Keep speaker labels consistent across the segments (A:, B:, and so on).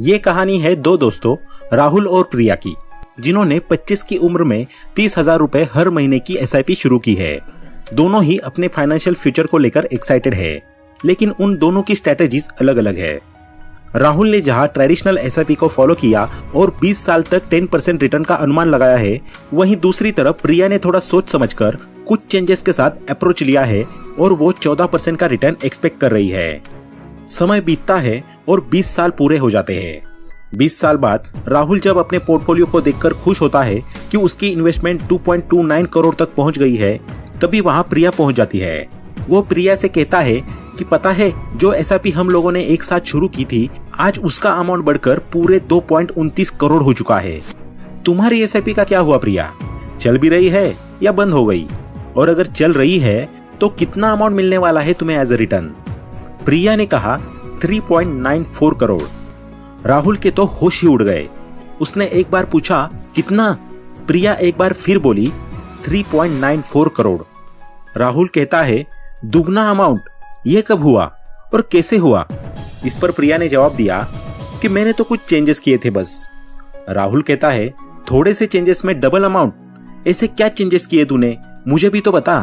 A: ये कहानी है दो दोस्तों राहुल और प्रिया की, जिन्होंने 25 की उम्र में 30,000 रुपए हर महीने की एसआईपी शुरू की है। दोनों ही अपने फाइनेंशियल फ्यूचर को लेकर एक्साइटेड है, लेकिन उन दोनों की स्ट्रेटेजीज अलग अलग है। राहुल ने जहां ट्रेडिशनल एसआईपी को फॉलो किया और 20 साल तक 10% रिटर्न का अनुमान लगाया है, वहीं दूसरी तरफ प्रिया ने थोड़ा सोच समझकर कुछ चेंजेस के साथ अप्रोच लिया है और वो 14% का रिटर्न एक्सपेक्ट कर रही है। समय बीतता है और 20 साल पूरे हो जाते हैं। 20 साल बाद राहुल जब अपने पोर्टफोलियो को देखकर खुश होता है कि उसकी इन्वेस्टमेंट 2.29 करोड़ तक पहुंच गई है, तभी वहां प्रिया पहुंच जाती है। वो प्रिया से कहता है कि पता है, जो एसआईपी हम लोगों ने एक साथ शुरू की थी, आज उसका अमाउंट बढ़कर पूरे 2.29 करोड़ हो चुका है। तुम्हारी एसआईपी का क्या हुआ प्रिया? चल भी रही है या बंद हो गई? और अगर चल रही है तो कितना अमाउंट मिलने वाला है तुम्हें एज अ रिटर्न? प्रिया ने कहा 3.94 करोड़। राहुल के तो होश ही उड़ गए। उसने एक बार पूछा कितना? प्रिया एक बार फिर बोली 3.94 करोड़। राहुल कहता है दुगना अमाउंट, ये कब हुआ और कैसे हुआ? इस पर प्रिया ने जवाब दिया कि मैंने तो कुछ चेंजेस किए थे बस। राहुल कहता है थोड़े से चेंजेस में डबल अमाउंट? ऐसे क्या चेंजेस किए तूने, मुझे भी तो बता।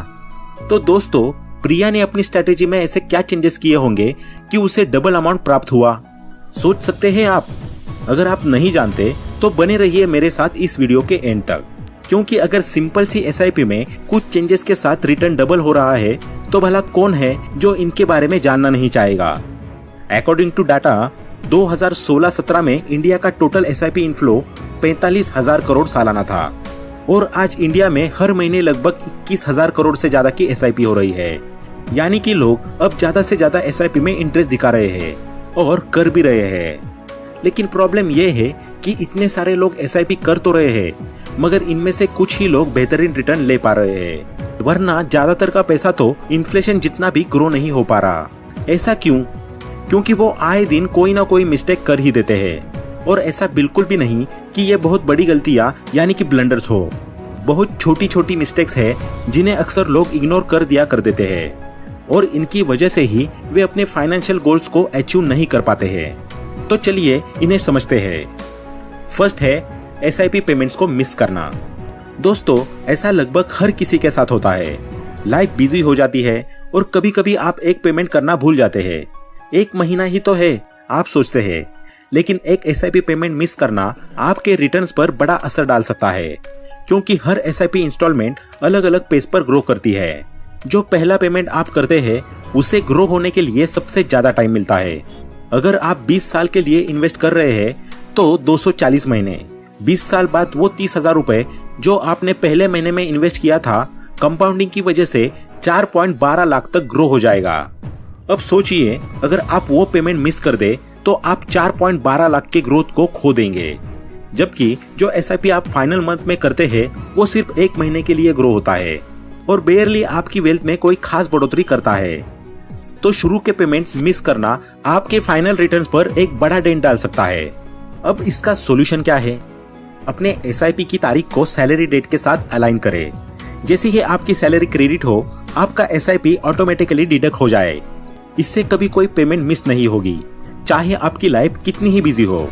A: तो दोस्तों, प्रिया ने अपनी स्ट्रेटेजी में ऐसे क्या चेंजेस किए होंगे कि उसे डबल अमाउंट प्राप्त हुआ? सोच सकते हैं आप? अगर आप नहीं जानते तो बने रहिए मेरे साथ इस वीडियो के एंड तक, क्योंकि अगर सिंपल सी एसआईपी में कुछ चेंजेस के साथ रिटर्न डबल हो रहा है तो भला कौन है जो इनके बारे में जानना नहीं चाहेगा। अकॉर्डिंग टू डाटा 2016-17 में इंडिया का टोटल एसआईपी इनफ्लो 45,000 करोड़ सालाना था और आज इंडिया में हर महीने लगभग 21,000 करोड़ से ज्यादा की एसआईपी हो रही है। यानी कि लोग अब ज्यादा से ज्यादा एसआईपी में इंटरेस्ट दिखा रहे हैं और कर भी रहे हैं। लेकिन प्रॉब्लम यह है कि इतने सारे लोग एसआईपी कर तो रहे हैं, मगर इनमें से कुछ ही लोग बेहतरीन रिटर्न ले पा रहे हैं, वरना ज्यादातर का पैसा तो इन्फ्लेशन जितना भी ग्रो नहीं हो पा रहा। ऐसा क्यों? क्योंकि वो आए दिन कोई ना कोई मिस्टेक कर ही देते हैं। और ऐसा बिल्कुल भी नहीं कि ये बहुत बड़ी गलतियां यानी कि ब्लंडर्स हो। बहुत छोटी छोटी मिस्टेक्स है जिन्हें अक्सर लोग इग्नोर कर दिया कर देते हैं और इनकी वजह से ही वे अपने फाइनेंशियल गोल्स को अचीव नहीं कर पाते हैं। तो चलिए इन्हें समझते हैं। फर्स्ट है एसआईपी पेमेंट्स को मिस करना। दोस्तों, ऐसा लगभग हर किसी के साथ होता है। लाइफ बिजी हो जाती है और कभी कभी आप एक पेमेंट करना भूल जाते हैं। एक महीना ही तो है, आप सोचते हैं, लेकिन एक एसआईपी पेमेंट मिस करना आपके रिटर्न्स पर बड़ा असर डाल सकता है, क्योंकि हर एसआईपी इंस्टॉलमेंट अलग अलग पेस पर ग्रो करती है। जो पहला पेमेंट आप करते हैं उसे ग्रो होने के लिए सबसे ज्यादा टाइम मिलता है। अगर आप 20 साल के लिए इन्वेस्ट कर रहे हैं तो 240 महीने, 20 साल बाद वो 30,000 रुपए जो आपने पहले महीने में इन्वेस्ट किया था, कंपाउंडिंग की वजह से 4.12 लाख तक ग्रो हो जाएगा। अब सोचिए, अगर आप वो पेमेंट मिस कर दे तो आप 4.12 लाख के ग्रोथ को खो देंगे, जबकि जो एसआईपी आप फाइनल मंथ में करते हैं वो सिर्फ एक महीने के लिए ग्रो होता है और बेयरली आपकी वेल्थ में कोई खास बढ़ोतरी करता है। तो शुरू के पेमेंट्स मिस करना आपके फाइनल रिटर्न्स पर एक बड़ा डेंट डाल सकता है। अब इसका सॉल्यूशन क्या है? अपने एसआईपी की तारीख को सैलरी डेट के साथ अलाइन करें। जैसे ही आपकी सैलरी क्रेडिट हो, आपका एसआईपी ऑटोमेटिकली डिडक्ट हो जाए। इससे कभी कोई पेमेंट मिस नहीं होगी, चाहे आपकी लाइफ कितनी ही बिजी हो।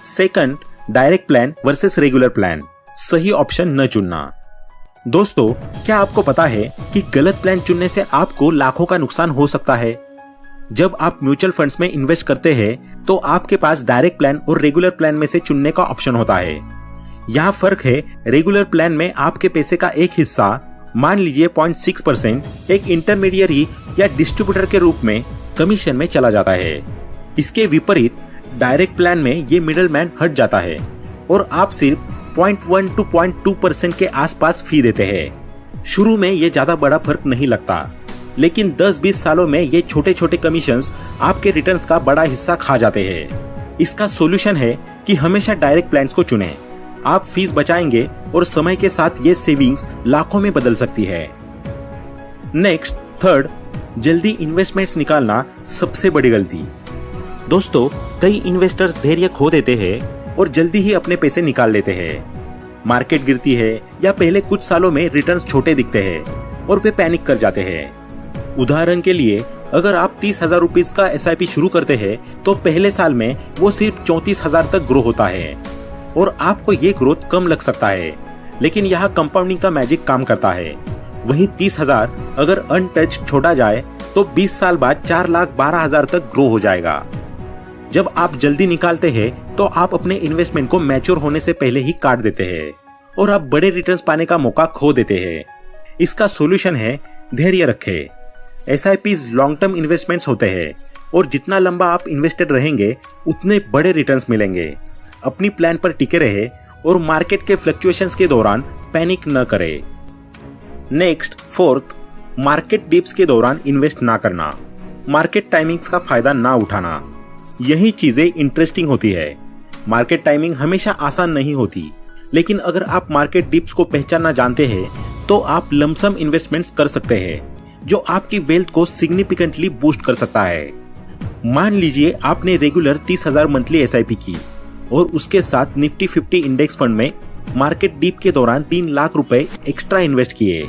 A: Second, direct plan versus regular plan. सही ऑप्शन न चुनना। दोस्तों, क्या आपको पता है कि गलत प्लान चुनने से आपको लाखों का नुकसान हो सकता है? जब आप म्यूचुअल फंड्स में इन्वेस्ट करते हैं तो आपके पास डायरेक्ट प्लान और रेगुलर प्लान में से चुनने का ऑप्शन होता है। यहाँ फर्क है, रेगुलर प्लान में आपके पैसे का एक हिस्सा, मान लीजिए 0.6%, एक इंटरमीडियरी या डिस्ट्रीब्यूटर के रूप में कमीशन में चला जाता है। इसके विपरीत डायरेक्ट प्लान में ये मिडलमैन हट जाता है और आप सिर्फ 0.1 to 0.2% के आसपास फी देते हैं। शुरू में ये ज्यादा बड़ा फर्क नहीं लगता, लेकिन 10-20 सालों में ये छोटे छोटे कमीशंस आपके रिटर्न्स का बड़ा हिस्सा खा जाते हैं। इसका सॉल्यूशन है कि हमेशा डायरेक्ट प्लान्स को चुनें। आप फीस बचाएंगे और समय के साथ ये सेविंग्स लाखों में बदल सकती है। नेक्स्ट, थर्ड, जल्दी इन्वेस्टमेंट्स निकालना सबसे बड़ी गलती। दोस्तों, कई इन्वेस्टर्स धैर्य खो देते हैं और जल्दी ही अपने पैसे निकाल लेते हैं। मार्केट गिरती है या पहले कुछ सालों में रिटर्न्स छोटे दिखते हैं और वे पैनिक कर जाते हैं। उदाहरण के लिए अगर आप 30,000 रुपीज का SIP शुरू करते हैं तो पहले साल में वो सिर्फ 34,000 तक ग्रो होता है और आपको ये ग्रोथ कम लग सकता है, लेकिन यहाँ कंपाउंडिंग का मैजिक काम करता है। वहीं 30,000 अगर अनटच छोड़ा जाए तो 20 साल बाद 4,12,000 तक ग्रो हो जाएगा। जब आप जल्दी निकालते हैं तो आप अपने इन्वेस्टमेंट को मैच्योर होने से पहले ही काट देते हैं और आप बड़े रिटर्न्स पाने का मौका खो देते हैं। इसका सॉल्यूशन है धैर्य रखें। SIPs लॉन्ग टर्म इन्वेस्टमेंट्स होते हैं और जितना लंबा आप इन्वेस्टेड रहेंगे उतने बड़े रिटर्न्स मिलेंगे। अपनी प्लान पर टिके रहे और मार्केट के फ्लक्चुएशंस के दौरान पैनिक न करें। नेक्स्ट, फोर्थ, मार्केट डिप्स के दौरान इन्वेस्ट ना करना। मार्केट टाइमिंग्स का फायदा ना उठाना। यही चीजें इंटरेस्टिंग होती है। मार्केट टाइमिंग हमेशा आसान नहीं होती, लेकिन अगर आप मार्केट डिप्स को पहचानना जानते हैं तो आप लमसम इन्वेस्टमेंट्स कर सकते हैं जो आपकी वेल्थ को सिग्निफिकेंटली बूस्ट कर सकता है। मान लीजिए आपने रेगुलर 30,000 मंथली SIP की और उसके साथ निफ्टी 50 इंडेक्स फंड में मार्केट डिप के दौरान 3 लाख रुपए एक्स्ट्रा इन्वेस्ट किए।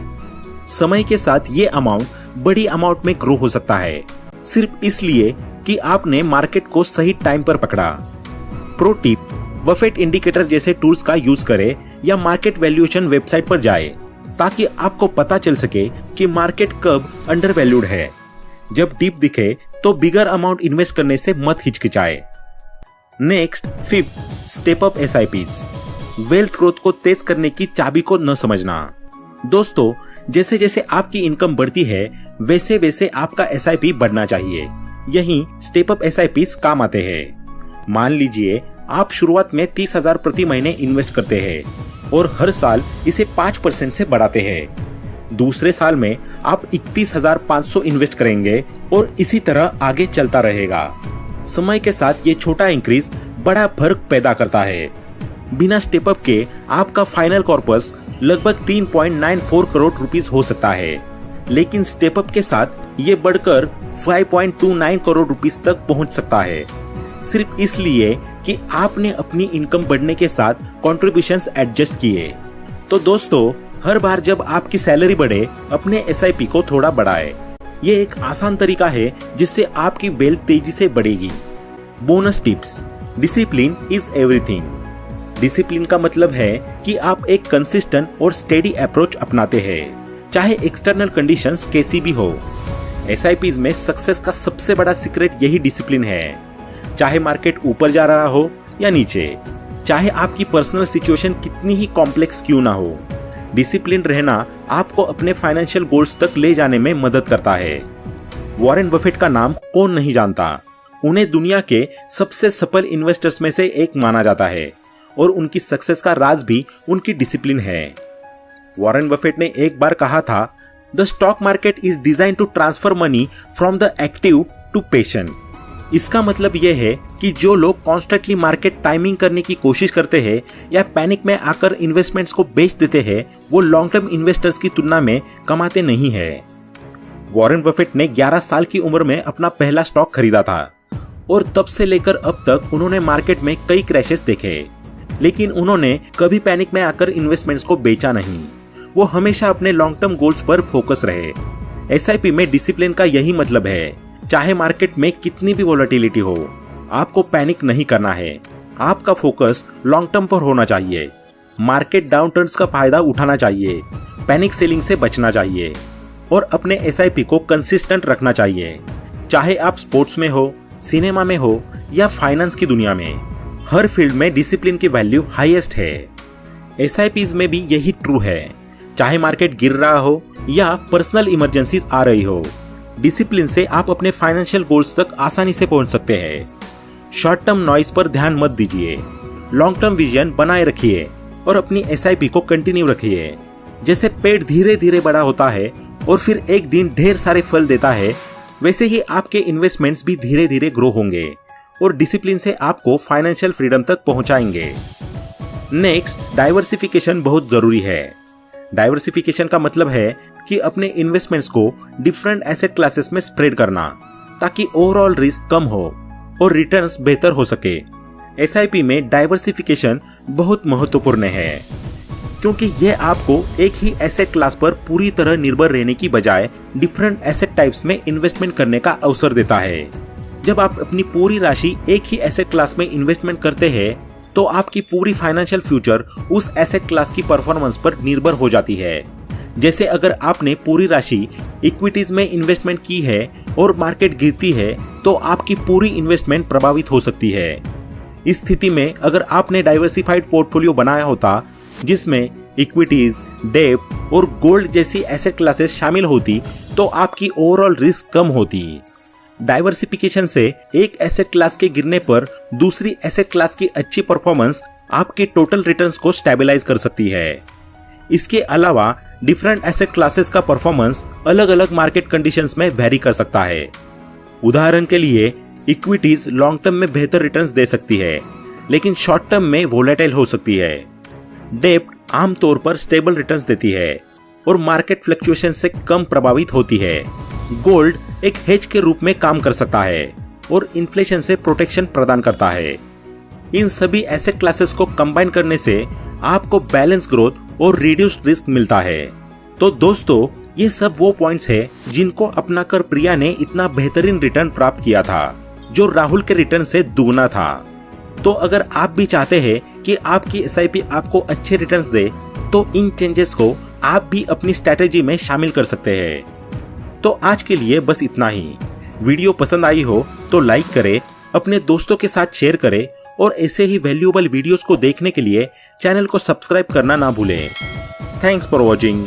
A: समय के साथ ये अमाउंट बड़ी अमाउंट में ग्रो हो सकता है, सिर्फ इसलिए कि आपने मार्केट को सही टाइम पर पकड़ा। प्रो टिप, बफेट इंडिकेटर जैसे टूल्स का यूज करें या मार्केट वैल्यूएशन वेबसाइट पर जाएं, ताकि आपको पता चल सके कि मार्केट कब अंडर वैल्यूड है। जब डिप दिखे तो बिगर अमाउंट इन्वेस्ट करने से मत हिचकिचाए। Next, fifth, step up SIPs। Wealth growth को तेज करने की चाबी को न समझना। दोस्तों, जैसे जैसे आपकी इनकम बढ़ती है वैसे वैसे आपका SIP बढ़ना चाहिए। यही स्टेप अप SIPs काम आते हैं। मान लीजिए आप शुरुआत में 30,000 प्रति महीने इन्वेस्ट करते हैं और हर साल इसे 5% से बढ़ाते हैं। दूसरे साल में आप 31,500 इन्वेस्ट करेंगे और इसी तरह आगे चलता रहेगा। समय के साथ ये छोटा इंक्रीज बड़ा फर्क पैदा करता है। बिना स्टेप अप के आपका फाइनल कॉर्पस लगभग 3.94 करोड़ रुपीस हो सकता है, लेकिन स्टेप अप के साथ ये बढ़कर 5.29 करोड़ रुपीस तक पहुंच सकता है, सिर्फ इसलिए कि आपने अपनी इनकम बढ़ने के साथ कंट्रीब्यूशंस एडजस्ट किए। तो दोस्तों, हर बार जब आपकी सैलरी बढ़े अपने SIP को थोड़ा बढ़ाएं। ये एक आसान तरीका है जिससे आपकी वेल्थ तेजी से बढ़ेगी। Bonus tips, discipline is everything. Discipline का मतलब है कि आप एक कंसिस्टेंट और स्टेडी अप्रोच अपनाते हैं, चाहे एक्सटर्नल कंडीशंस कैसी भी हो। SIPs में सक्सेस का सबसे बड़ा सीक्रेट यही डिसिप्लिन है। चाहे मार्केट ऊपर जा रहा हो या नीचे, चाहे आपकी पर्सनल सिचुएशन कितनी ही कॉम्प्लेक्स क्यों ना हो, डिसिप्लिन रहना आपको अपने फाइनेंशियल गोल्स तक ले जाने में मदद करता है। वॉरेन बफेट का नाम कौन नहीं जानता। उन्हें दुनिया के सबसे सफल इन्वेस्टर्स में से एक माना जाता है और उनकी सक्सेस का राज भी उनकी डिसिप्लिन है। वॉरेन बफेट ने एक बार कहा था, the stock market is design to transfer money from the active to patient. इसका मतलब यह है कि जो लोग कॉन्स्टेंटली मार्केट टाइमिंग करने की कोशिश करते हैं या पैनिक में आकर इन्वेस्टमेंट्स को बेच देते हैं, वो लॉन्ग टर्म इन्वेस्टर्स की तुलना में कमाते नहीं है। वॉरेन बफेट ने 11 साल की उम्र में अपना पहला स्टॉक खरीदा था और तब से लेकर अब तक उन्होंने मार्केट में कई क्रैशेस देखे, लेकिन उन्होंने कभी पैनिक में आकर इन्वेस्टमेंट्स को बेचा नहीं। वो हमेशा अपने लॉन्ग टर्म गोल्स पर फोकस रहे। SIP में डिसिप्लिन का यही मतलब है। चाहे मार्केट में कितनी भी वोलेटिलिटी हो, आपको पैनिक नहीं करना है। आपका फोकस लॉन्ग टर्म पर होना चाहिए। मार्केट डाउनटर्न्स का फायदा उठाना चाहिए, पैनिक सेलिंग से बचना चाहिए और अपने SIP को कंसिस्टेंट रखना चाहिए। चाहे आप स्पोर्ट्स में हो, सिनेमा में हो या फाइनेंस की दुनिया में, हर फील्ड में डिसिप्लिन की वैल्यू हाईएस्ट है। SIPs में भी यही ट्रू है। चाहे मार्केट गिर रहा हो या पर्सनल इमरजेंसीज आ रही हो, डिसिप्लिन से आप अपने फाइनेंशियल गोल्स तक आसानी से पहुंच सकते हैं। शॉर्ट टर्म नॉइज पर ध्यान मत दीजिए, लॉन्ग टर्म विजन बनाए रखिए और अपनी SIP को कंटिन्यू रखिए। जैसे पेड़ धीरे धीरे बड़ा होता है और फिर एक दिन ढेर सारे फल देता है, वैसे ही आपके इन्वेस्टमेंट्स भी धीरे धीरे ग्रो होंगे और डिसिप्लिन से आपको फाइनेंशियल फ्रीडम तक पहुंचाएंगे। नेक्स्ट, डाइवर्सिफिकेशन बहुत जरूरी है। डाइवर्सिफिकेशन का मतलब है कि अपने इन्वेस्टमेंट्स को डिफरेंट एसेट क्लासेस में स्प्रेड करना, ताकि ओवरऑल रिस्क कम हो और रिटर्न्स बेहतर हो सके। SIP में डाइवर्सिफिकेशन बहुत महत्वपूर्ण है। क्योंकि यह आपको एक ही एसेट क्लास पर पूरी तरह निर्भर रहने की बजाय डिफरेंट एसेट टाइप्स में इन्वेस्टमेंट करने का अवसर देता है। जब आप अपनी पूरी राशि एक ही एसेट क्लास में इन्वेस्टमेंट करते हैं तो आपकी पूरी फाइनेंशियल फ्यूचर उस एसेट क्लास की परफॉर्मेंस पर निर्भर हो जाती है। जैसे अगर आपने पूरी राशि इक्विटीज में इन्वेस्टमेंट की है और मार्केट गिरती है तो आपकी पूरी इन्वेस्टमेंट प्रभावित हो सकती है। इस स्थिति में अगर आपने डाइवर्सिफाइड पोर्टफोलियो बनाया होता जिसमें इक्विटीज, डेब्ट और गोल्ड जैसी एसेट क्लासेस शामिल होती तो आपकी ओवरऑल रिस्क कम होती। डाइवर्सिफिकेशन से एक एसेट क्लास के गिरने पर दूसरी एसेट क्लास की अच्छी परफॉर्मेंस आपके टोटल रिटर्न्स को स्टेबलाइज कर सकती है। इसके अलावा डिफरेंट एसेट क्लासेस का परफॉर्मेंस अलग अलग मार्केट कंडीशंस में वेरी कर सकता है। उदाहरण के लिए इक्विटीज लॉन्ग टर्म में बेहतर रिटर्न्स दे सकती है लेकिन शॉर्ट टर्म में वोलेटाइल हो सकती है। डेब्ट आमतौर पर स्टेबल रिटर्न्स देती है और मार्केट फ्लक्चुएशन से कम प्रभावित होती है। गोल्ड एक हेज के रूप में काम कर सकता है और इन्फ्लेशन से प्रोटेक्शन प्रदान करता है। इन सभी एसेट क्लासेस को कंबाइन करने से आपको बैलेंस ग्रोथ और रिड्यूस्ड रिस्क मिलता है। तो दोस्तों, ये सब वो पॉइंट्स हैं जिनको अपनाकर प्रिया ने इतना बेहतरीन रिटर्न प्राप्त किया था जो राहुल के रिटर्न से दुगना था। तो अगर आप भी चाहते हैं कि आपकी SIP आपको अच्छे रिटर्न्स दे तो इन चेंजेस को आप भी अपनी स्ट्रैटेजी में शामिल कर सकते हैं। तो आज के लिए बस इतना ही। वीडियो पसंद आई हो तो लाइक करें, अपने दोस्तों के साथ शेयर करें और ऐसे ही वैल्यूएबल वीडियोस को देखने के लिए चैनल को सब्सक्राइब करना ना भूलें। Thanks for watching.